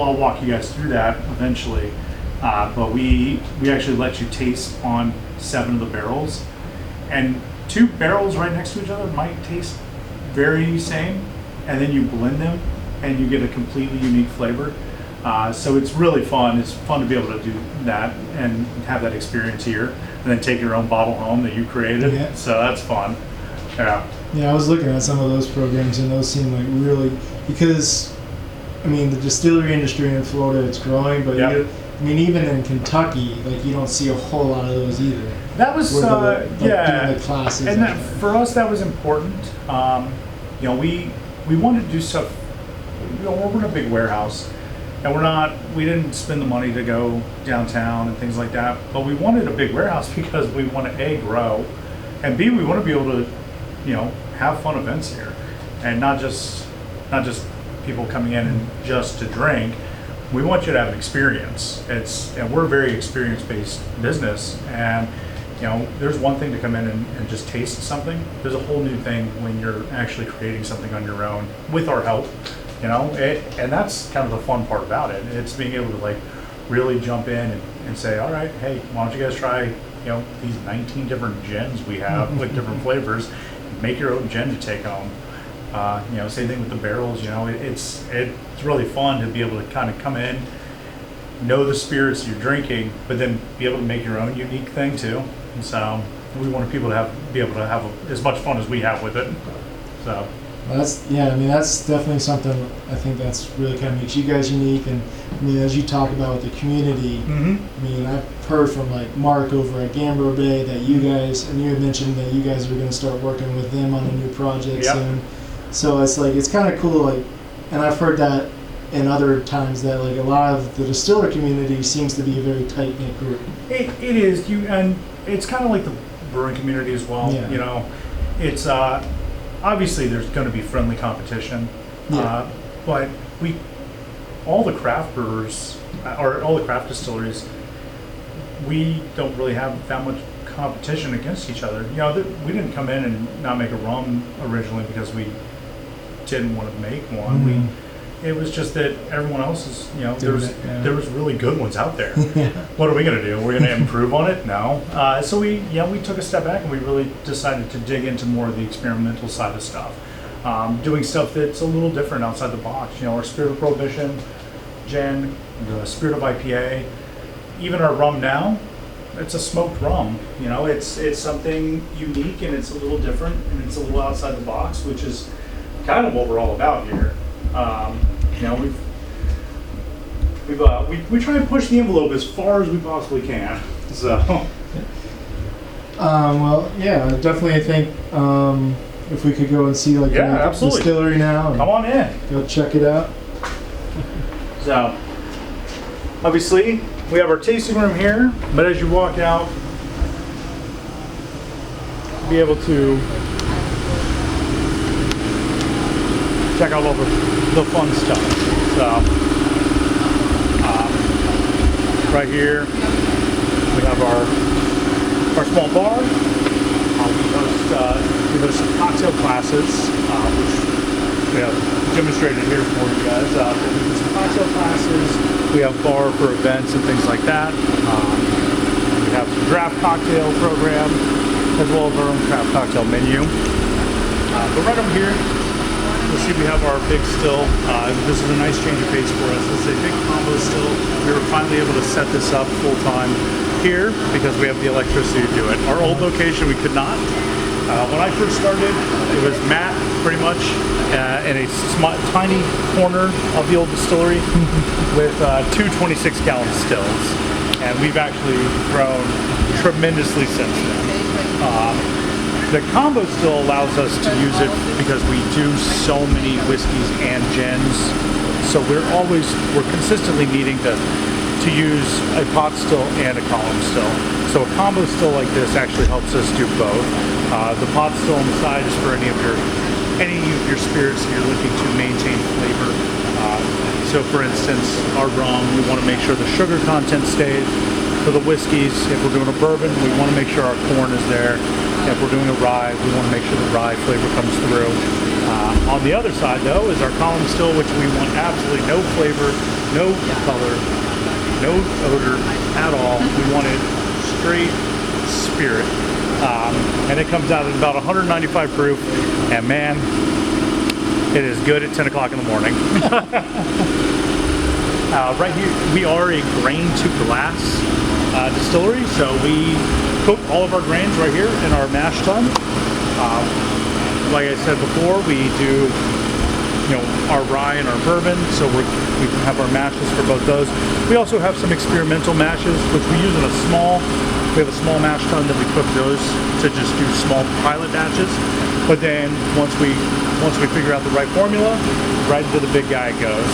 I'll walk you guys through that eventually. But we actually let you taste on 7 of the barrels, and 2 barrels right next to each other might taste very same, and then you blend them and you get a completely unique flavor. So it's really fun. It's fun to be able to do that and have that experience here, and then take your own bottle home that you created. Yeah. So that's fun. Yeah. Yeah, I was looking at some of those programs, and those seem like really, because, I mean, the distillery industry in Florida, it's growing, but Yep. I mean, even in Kentucky, like, you don't see a whole lot of those either. That was Where they're, like, yeah, doing the classes and that, and- for us that was important. You know, we wanted to do stuff. You know, we're in a big warehouse, and we didn't spend the money to go downtown and things like that. But we wanted a big warehouse because we want to A, grow, and B, we want to be able to, you know, have fun events here, and not just people coming in and just to drink. We want you to have an experience. And we're a very experience-based business, and you know, there's one thing to come in and just taste something. There's a whole new thing when you're actually creating something on your own with our help. You know, and that's kind of the fun part about it. It's being able to like really jump in and say, all right, hey, why don't you guys try, you know, these 19 different gins we have with different flavors. Make your own gin to take home. You know, same thing with the barrels. You know, it's really fun to be able to kind of come in, know the spirits you're drinking, but then be able to make your own unique thing too. And so we want people to be able to have as much fun as we have with it. So That's, yeah, I mean, that's definitely something I think that's really kind of makes you guys unique. And I mean, as you talk about with the community, mm-hmm. I mean, I've heard from like Mark over at Gambler Bay that you guys, and you had mentioned that you guys were going to start working with them on a new project Yep. soon. So it's like, it's kind of cool, like, and I've heard that in other times that like a lot of the distiller community seems to be a very tight-knit group. It is, and it's kind of like the brewing community as well. Yeah. You know, it's obviously there's going to be friendly competition, Yeah. but all the craft brewers or all the craft distilleries, we don't really have that much competition against each other. You know, we didn't come in and not make a rum originally because we didn't want to make one. Mhm. It was just that everyone else is, you know, Doing it, yeah. there was really good ones out there. Yeah. What are we going to do? We're going to improve on it? No. So we took a step back and we really decided to dig into more of the experimental side of stuff. Doing stuff that's a little different outside the box. You know, our Spirit of Prohibition, gin, the Spirit of IPA, even our rum now, it's a smoked rum. You know, it's something unique and it's a little different and it's a little outside the box, which is kind of what we're all about here. You know, we try and push the envelope as far as we possibly can. So, Well, yeah, definitely. I think if we could go and see like Yeah, the absolutely. distillery now, and come on in. go check it out. So, obviously, we have our tasting room here, but as you walk out, be able to check out all the fun stuff. So, right here, we have our small bar. We host some cocktail classes, which we have demonstrated here for you guys. We do some cocktail classes. We have bar for events and things like that. We have some draft cocktail program, as well as our own craft cocktail menu. But right over here, you'll see we have our big still. This is a nice change of pace for us. This is a big combo still. We were finally able to set this up full time here because we have the electricity to do it. Our old location, we could not. When I first started, it was Matt, pretty much, in a tiny corner of the old distillery with 2 26-gallon stills. And we've actually grown tremendously since then. The combo still allows us to use it because we do so many whiskeys and gins. So we're consistently needing to use a pot still and a column still. So a combo still like this actually helps us do both. The pot still on the side is for any of your spirits that you're looking to maintain flavor. So for instance, our rum, we want to make sure the sugar content stays. For the whiskeys, if we're doing a bourbon, we want to make sure our corn is there. If we're doing a rye, we want to make sure the rye flavor comes through. On the other side, though, is our column still, which we want absolutely no flavor, no color, no odor at all. We want it straight spirit. And it comes out at about 195 proof, and man, it is good at 10 o'clock in the morning. Right here, we are a grain to glass distillery, so we cook all of our grains right here in our mash tun. Like I said before, we do, our rye and our bourbon, so we have our mashes for both those. We also have some experimental mashes, which we use in we have a small mash tun that we cook those to just do small pilot batches. But then once we figure out the right formula, right into the big guy it goes.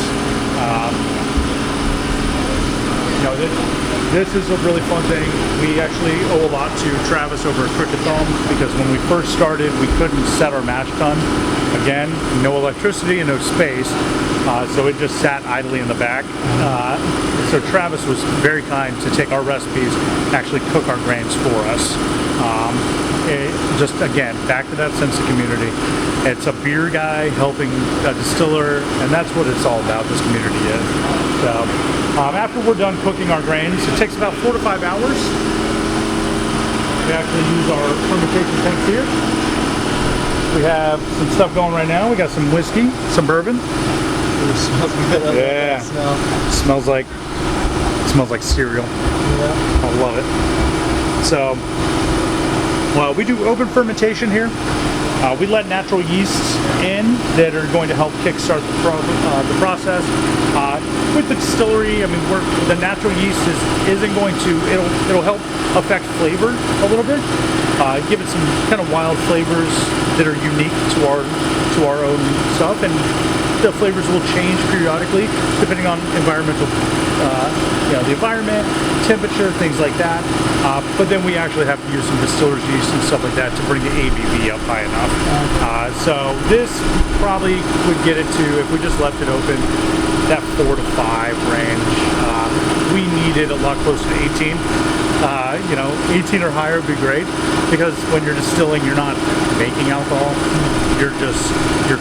This is a really fun thing. We actually owe a lot to Travis over at Cricket Thumb, because when we first started, we couldn't set our mash tun. Again, no electricity and no space, so it just sat idly in the back. So Travis was very kind to take our recipes, actually cook our grains for us. Just again, back to that sense of community. It's a beer guy helping a distiller, and that's what it's all about, this community is. So, after we're done cooking our grains, it takes about 4 to 5 hours. We actually use our fermentation tanks here. We have some stuff going right now. We got some whiskey, some bourbon. It smells good. Yeah, smells like cereal. Yeah. I love it. So, well, we do open fermentation here. We let natural yeasts in that are going to help kickstart the process. With the distillery, I mean, the natural yeast isn't going to, it'll help affect flavor a little bit, give it some kind of wild flavors that are unique to our own stuff, and the flavors will change periodically depending on environmental, the environment, temperature, things like that. But then we actually have to use some distiller's yeast and stuff like that to bring the ABV up high enough. So this probably would get it to, if we just left it open, that 4 to 5 range. We needed a lot closer to 18. 18 or higher would be great, because when you're distilling, you're not making alcohol, you're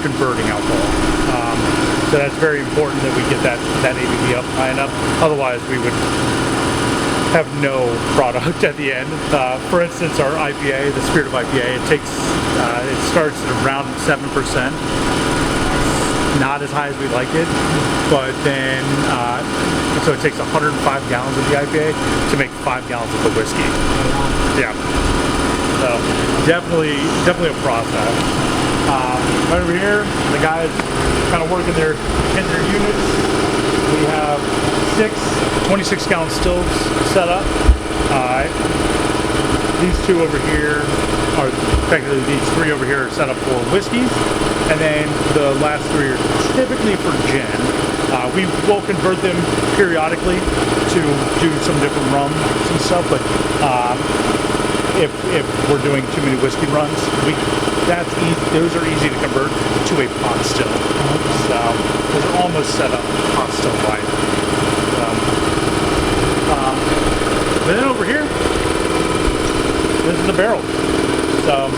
converting alcohol. So that's very important that we get that ABV up high enough. Otherwise, we would have no product at the end. For instance, our IPA, the Spirit of IPA, it starts at around 7%. Not as high as we like it, but then so it takes 105 gallons of the IPA to make 5 gallons of the whiskey. Yeah, so definitely a process. Right over here, the guys kind of working in their units. We have 6 26-gallon stills set up. These 2 over here are technically, these 3 over here are set up for whiskeys, and then the last 3 are typically for gin. We will convert them periodically to do some different rums and stuff, but if we're doing too many whiskey runs, that's easy. Those are easy to convert to a pot still. So those are almost set up pot still wide. But then over here, this is the barrel. So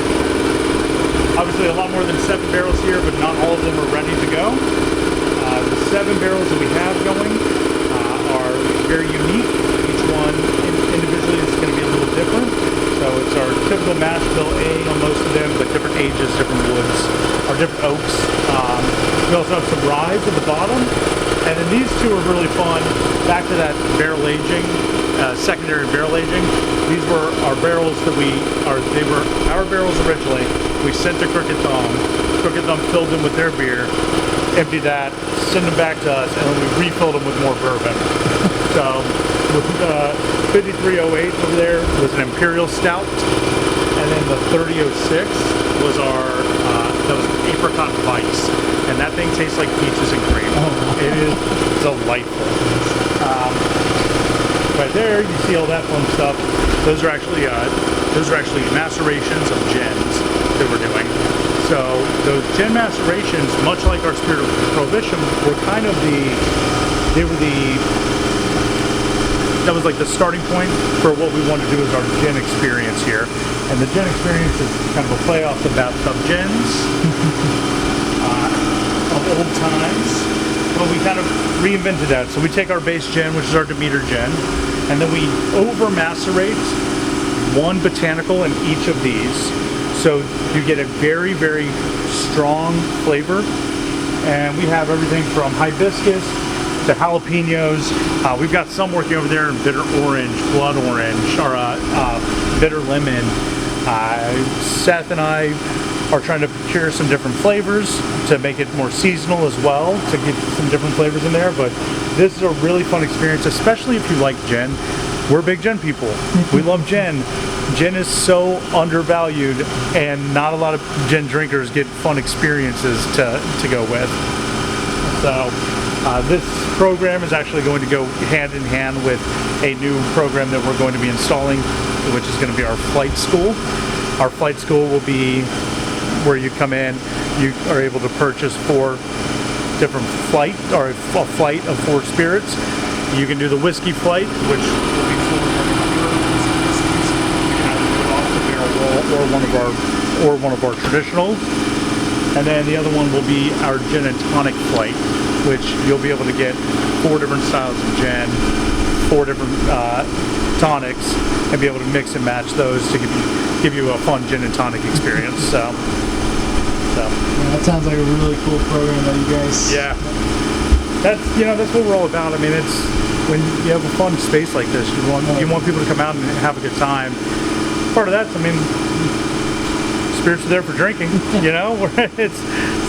obviously a lot more than 7 barrels here, but not all of them are ready to go. The 7 barrels that we have going are very unique. Each one individually is going to be a little different. So it's our typical mash bill A on most of them, but different ages, different woods, or different oaks. We also have some rye at the bottom. And then these 2 are really fun. Back to that barrel aging, secondary barrel aging. These were our barrels they were our barrels originally. We sent to Cricket Thumb. Cricket Thumb filled them with their beer, emptied that, sent them back to us, and then we refilled them with more bourbon. So with 5308 over there was an Imperial Stout, and then the 3006 was our that was apricot vice, and that thing tastes like peaches and cream. It is delightful. Right there, you see all that fun stuff. Those are actually macerations of gins that we're doing. So those gin macerations, much like our Spirit of Prohibition, were kind of that was like the starting point for what we want to do as our gin experience here. And the gin experience is kind of a play off the bathtub gins. of old times, but we kind of reinvented that. So we take our base gin, which is our Demeter gin, and then we over macerate one botanical in each of these. So you get a very, very strong flavor. And we have everything from hibiscus to jalapenos. We've got some working over there in bitter orange, blood orange, or bitter lemon. Seth and I are trying to procure some different flavors to make it more seasonal as well, to get some different flavors in there. But this is a really fun experience, especially if you like gin. We're big gin people. We love gin. Gin is so undervalued, and not a lot of gin drinkers get fun experiences to go with. So this program is actually going to go hand in hand with a new program that we're going to be installing, which is going to be our flight school. Our flight school will be where you come in, you are able to purchase 4 different flight, or a flight of 4 spirits. You can do the whiskey flight, which will be 4 whiskeys. You can either do it off the barrel or one of our traditionals. And then the other one will be our gin and tonic flight, which you'll be able to get 4 different styles of gin, 4 different tonics, and be able to mix and match those to give you a fun gin and tonic experience. So. Yeah, that sounds like a really cool program that you guys. Yeah, that's what we're all about. I mean, it's when you have a fun space like this, you want people to come out and have a good time. Part of that, I mean, spirits are there for drinking.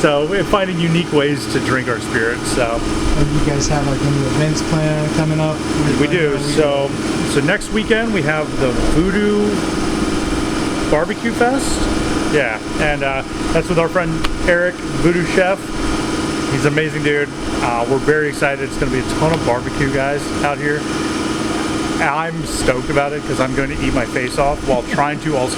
So we're finding unique ways to drink our spirits. So you guys have like any events planned coming up? We do. So next weekend we have the Voodoo Barbecue Fest. Yeah, and that's with our friend Eric, Voodoo Chef. He's an amazing dude. We're very excited. It's going to be a ton of barbecue guys out here. I'm stoked about it because I'm going to eat my face off while trying to also